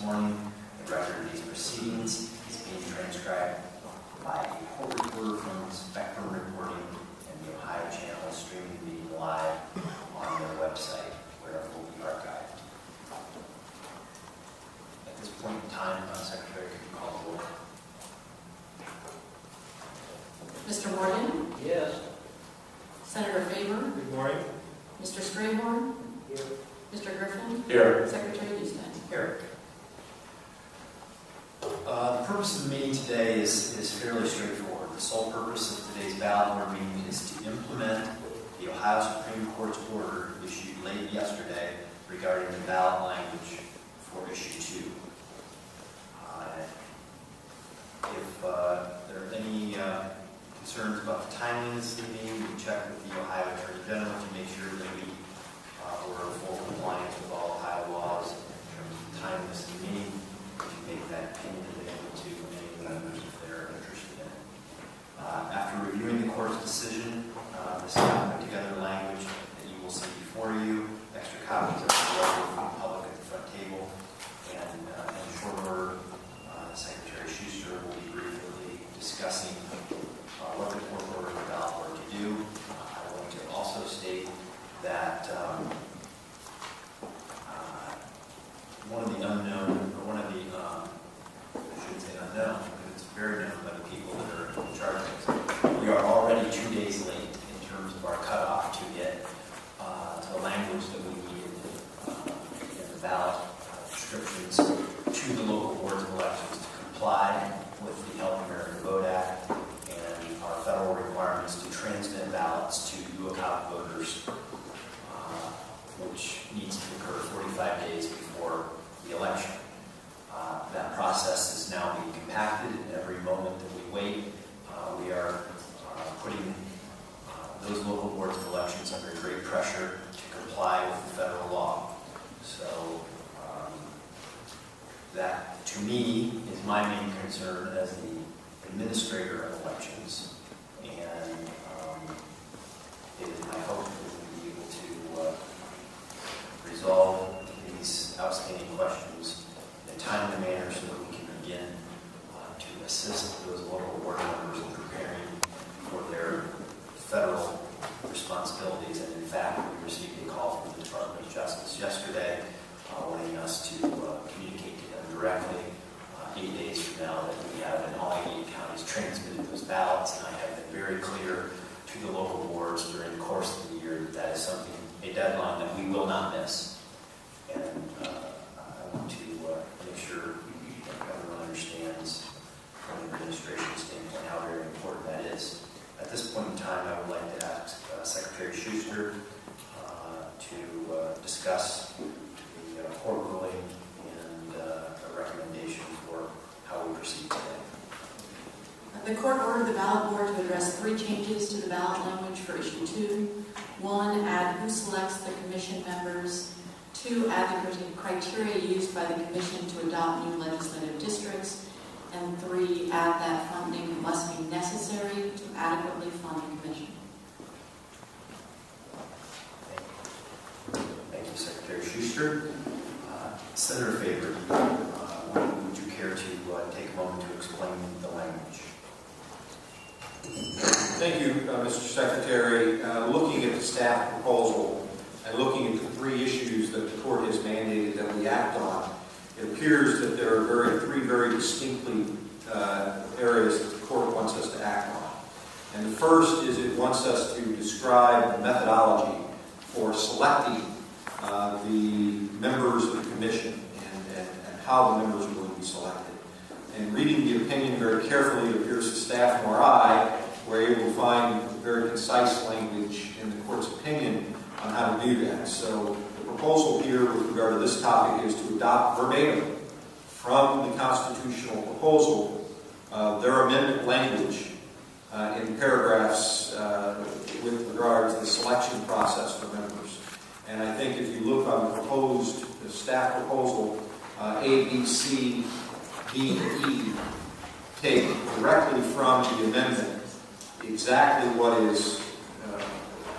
this morning. The record of these proceedings is being transcribed by a court reporter from Spectrum Reporting and the Ohio channel, streaming the meeting live on their website, where it will be archived. At this point in time, Secretary, could you call the roll? Mr. Morgan? Yes. Senator Faber? Good morning. Mr. Strayhorn? Here. Mr. Griffin? Here. Secretary Husted? Here. The purpose of the meeting today is fairly straightforward. The sole purpose of today's ballot board meeting is to implement the Ohio Supreme Court's order issued late yesterday regarding the ballot language for issue 2. If there are any concerns about the timeliness of the meeting, we check with the Ohio Attorney General to make sure that we were in full compliance with all Ohio laws in terms of the timeliness of the meeting. We can make that opinion available to any members if they're interested in it. After reviewing the court's decision, the staff put together language that you will see before you. Extra copies are available for the public at the front table. And in short order, Secretary Schuster will be briefly discussing what the court ordered the ballot board to do. I want to also state that one of the I shouldn't say unknown, because it's very known by the people that are in charge of this. We are already 2 days late in terms of our cutoff to get to the language that we needed in the ballot descriptions to the local boards of elections to comply with the Help America Vote Act and our federal requirements to transmit ballots to UOCOP voters, which needs to occur 45 days before the election. That process is now being compacted, and every moment that we wait, we are putting those local boards of elections under great pressure to comply with the federal law. So that, to me, is my main concern as the administrator of elections, and it is my hope that we'll be able to resolve these outstanding questions in a timely manner so that we can begin to assist those local board members in preparing for their federal responsibilities. And in fact, we received a call from the Department of Justice yesterday wanting us to communicate to them directly 8 days from now that we have in all 88 counties transmitted those ballots, and I have been very clear to the local boards during the course of the year that that is something, a deadline that we will not miss. And I want to make sure that everyone understands from an administration standpoint how very important that is. At this point in time, I would like to ask Secretary Schuster to discuss the court ruling and a recommendation for how we proceed today. The court ordered the ballot board to address 3 changes to the ballot language for issue 2. 1, add who selects the commission members. 2, add the criteria used by the commission to adopt new legislative districts. And 3, add that funding must be necessary to adequately fund the commission. Thank you, Secretary Schuster. Senator Faber, would you care to take a moment to explain the language? Thank you, Mr. Secretary. Looking at the staff proposal and looking at the 3 issues that the court has mandated that we act on, it appears that there are 3 very distinctly areas that the court wants us to act on. And the first is it wants us to describe the methodology for selecting the members of the commission and how the members are going to be selected. And reading the opinion very carefully, it appears the staff nor I were able to find very concise language in the court's opinion on how to do that. So the proposal here with regard to this topic is to adopt verbatim from the constitutional proposal their amendment language in paragraphs with regard to the selection process for members. And I think if you look on the staff proposal, A, B, C, D, and E, take directly from the amendment exactly what is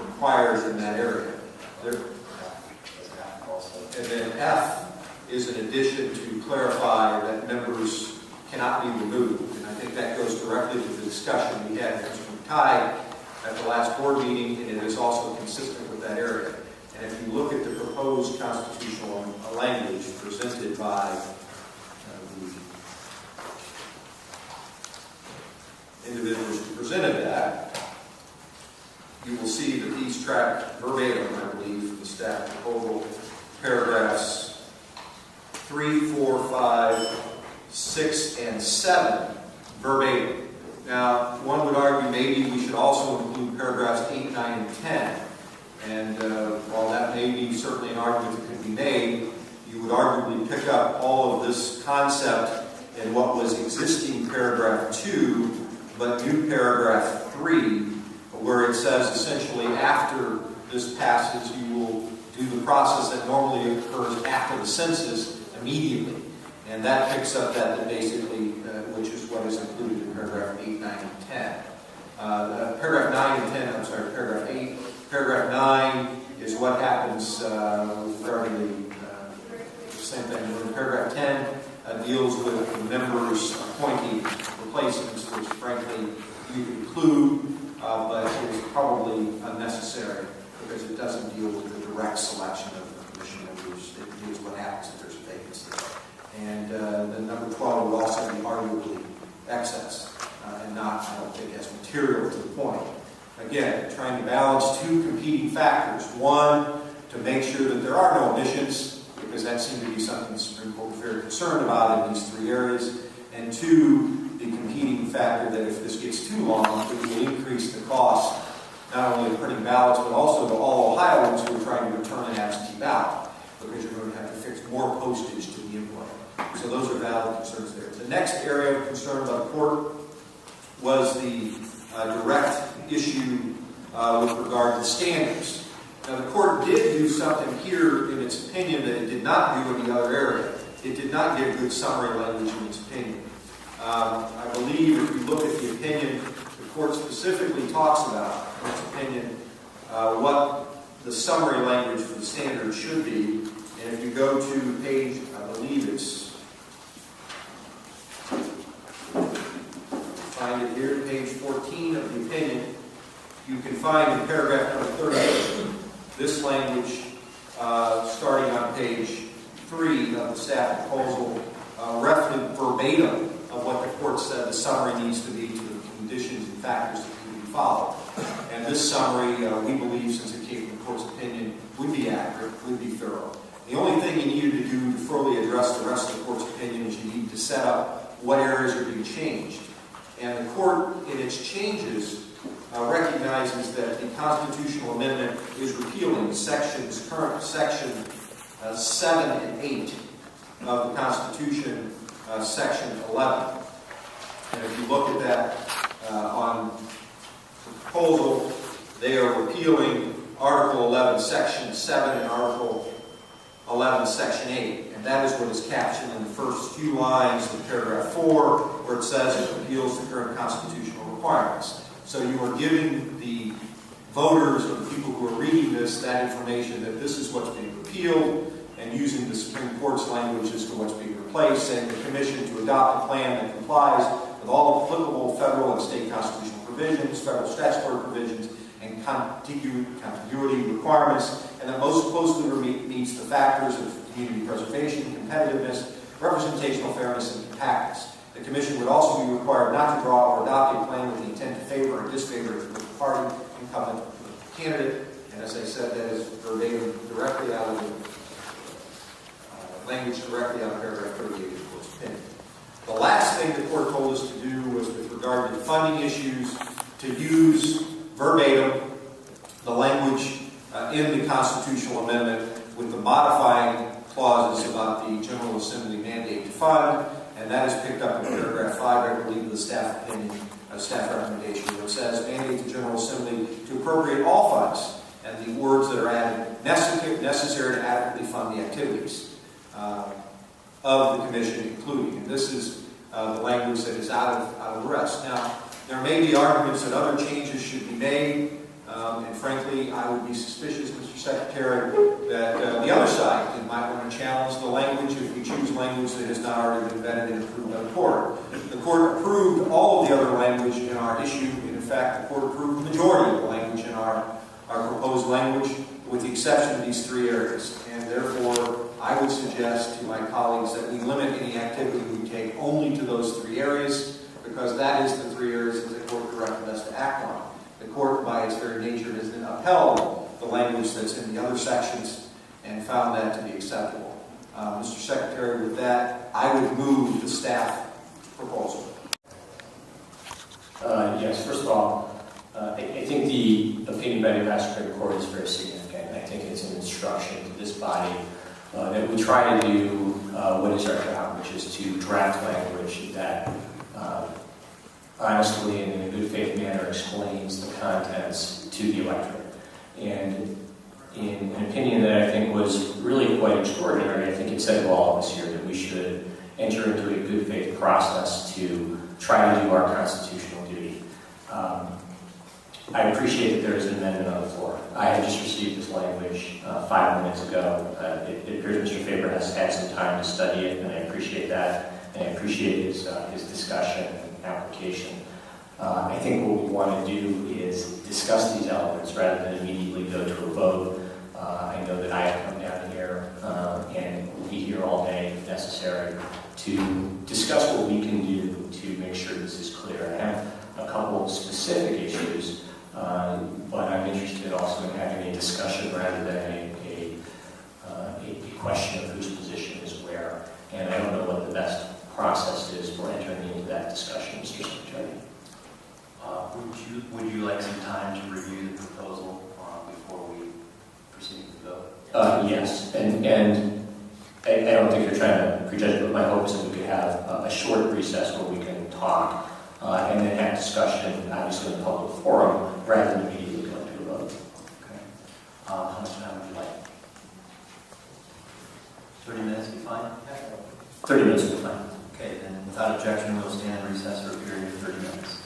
required in that area. And then F is an addition to clarify that members cannot be removed. And I think that goes directly to the discussion we had with Mr. Tye at the last board meeting, and it is also consistent with that area. And if you look at the proposed constitutional language presented by the individuals who presented that, you will see that these track verbatim, I believe, from the staff proposal, paragraphs 3, 4, 5, 6, and 7 verbatim. Now, one would argue maybe we should also include paragraphs 8, 9, and 10. And while that may be certainly an argument that could be made, you would arguably pick up all of this concept in what was existing paragraph 2, but new paragraph 3, where it says essentially after this passes, you will do the process that normally occurs after the census immediately. And that picks up that basically, which is what is included in paragraph 8, 9, and 10. Paragraph 9 and 10, I'm sorry, paragraph 8. Paragraph 9 is what happens regarding the same thing. And paragraph 10 deals with the members' appointee replacements, which frankly you could include, but it is probably unnecessary because it doesn't deal with the direct selection of the commission members. It deals with what happens if there's a vacancy. And the number 12 would also be arguably excess and not, I don't think, as material to the point. Again, trying to balance two competing factors. One, to make sure that there are no omissions, because that seemed to be something the Supreme Court was very concerned about in these 3 areas. And two, the competing factor that if this gets too long, it will increase the cost, not only of printing ballots, but also to all Ohioans who are trying to return an absentee ballot, because you're going to have to fix more postage to the input. So those are valid concerns there. The next area of concern by the court was the direct issue with regard to standards. Now, the court did do something here in its opinion that it did not do in the other area. It did not give good summary language in its opinion. I believe if you look at the opinion, the court specifically talks about, in its opinion, what the summary language for the standards should be. And if you go to page, I believe it's, find it here, page 14 of the opinion, you can find in paragraph number 38 this language starting on page 3 of the staff proposal, roughly verbatim of what the court said the summary needs to be to the conditions and factors that can be followed. And this summary, we believe, since it came from the court's opinion, would be accurate, would be thorough. The only thing you needed to do to fully address the rest of the court's opinion is you need to set up what areas are being changed. And the court, in its changes, recognizes that the constitutional amendment is repealing current section 7 and 8 of the Constitution, section 11. And if you look at that on the proposal, they are repealing Article 11, Section 7 and Article 11, Section 8. And that is what is captioned in the first few lines of paragraph 4, where it says it repeals the current constitutional requirements. So you are giving the voters or the people who are reading this that information that this is what's being repealed, and using the Supreme Court's language as to what's being replaced, and the Commission to adopt a plan that complies with all applicable federal and state constitutional provisions, federal statutory provisions, and contiguity requirements, and that most closely meets the factors of community preservation, competitiveness, representational fairness, and compactness. The Commission would also be required not to draw or adopt a plan with the intent to favor or disfavor the party incumbent candidate. And as I said, that is verbatim directly out of the language directly out of paragraph 38 of the court's opinion. The last thing the court told us to do was, with regard to the funding issues, to use verbatim the language in the constitutional amendment with the modifying clauses about the General Assembly mandate to fund, and that is picked up in paragraph 5, I believe, of the staff opinion, staff recommendation, where it says, mandate the General Assembly to appropriate all funds, and the words that are added, necessary to adequately fund the activities of the Commission, including. And this is the language that is out of the rest. Now, there may be arguments that other changes should be made. And frankly, I would be suspicious, Mr. Secretary, that the other side might want to challenge the language if we choose language that has not already been vetted and approved by the court. The court approved all of the other language in our issue. In fact, the court approved the majority of the language in our proposed language, with the exception of these three areas. And therefore, I would suggest to my colleagues that we limit any activity we take only to those three areas, because that is the three areas that the court directed us to act on. The court, by its very nature, has then upheld the language that's in the other sections and found that to be acceptable. Mr. Secretary, with that, I would move the staff proposal. Yes, first of all, I think the opinion by the Ohio Supreme Court is very significant. I think it's an instruction to this body that we try to do what is our job, which is to draft language that honestly and in a good faith manner explains the contents to the electorate. And in an opinion that I think was really quite extraordinary, I think it said it all this year that we should enter into a good faith process to try to do our constitutional duty. I appreciate that there is an amendment on the floor. I had just received this language 5 minutes ago. It appears Mr. Faber has had some time to study it, and I appreciate that, and I appreciate his discussion and application. I think what we want to do is discuss these elements rather than immediately go to a vote. I know that I have come down here and will be here all day if necessary to discuss what we can do to make sure this is clear. I have a couple of specific issues, but I'm interested also in having a discussion rather than a question of whose position is where. And I don't know what the best process is for entering into that discussion, Mr. Secretary. Would you like some time to review the proposal before we proceed with the vote? Yes, and I don't think you're trying to prejudge, but my hope is that we could have a short recess where we can talk and then have discussion, obviously in the public forum, rather than immediately going to a vote. Okay. How much time would you like? 30 minutes be fine? 30 minutes will be fine. Okay, then without objection, we'll stand in recess for a period of 30 minutes.